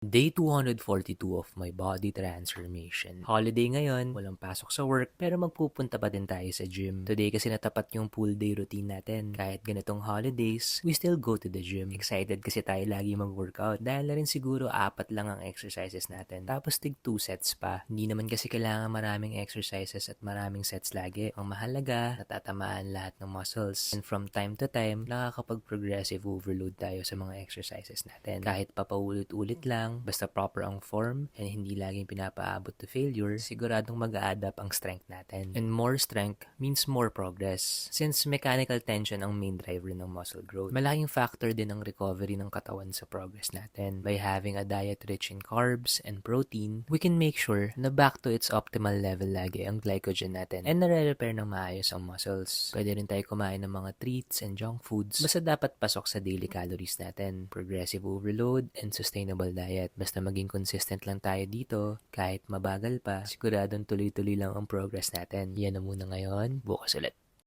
Day 242 of my body transformation. Holiday ngayon, walang pasok sa work, pero magpupunta pa din tayo sa gym. Today kasi natapat yung full day routine natin. Kahit ganitong holidays, we still go to the gym. Excited kasi tayo lagi mag-workout. Dahil na rin siguro 4 lang ang exercises natin. Tapos tig 2 sets pa. Hindi naman kasi kailangan maraming exercises at maraming sets lagi. Ang mahalaga, natatamaan lahat ng muscles. And from time to time, nakakapag-progressive overload tayo sa mga exercises natin. Kahit papaulit-ulit lang, basta proper ang form and hindi laging pinapaabot to failure, siguradong mag-a-adapt ang strength natin. And more strength means more progress. Since mechanical tension ang main driver ng muscle growth, malaking factor din ang recovery ng katawan sa progress natin. By having a diet rich in carbs and protein, we can make sure na back to its optimal level lagi ang glycogen natin and nare-repair ng maayos ang muscles. Pwede rin tayo kumain ng mga treats and junk foods, basta dapat pasok sa daily calories natin. Progressive overload and sustainable diet. Basta maging consistent lang tayo dito, kahit mabagal pa, siguradong tuloy-tuloy lang ang progress natin. Yan na muna ngayon, bukas ulit.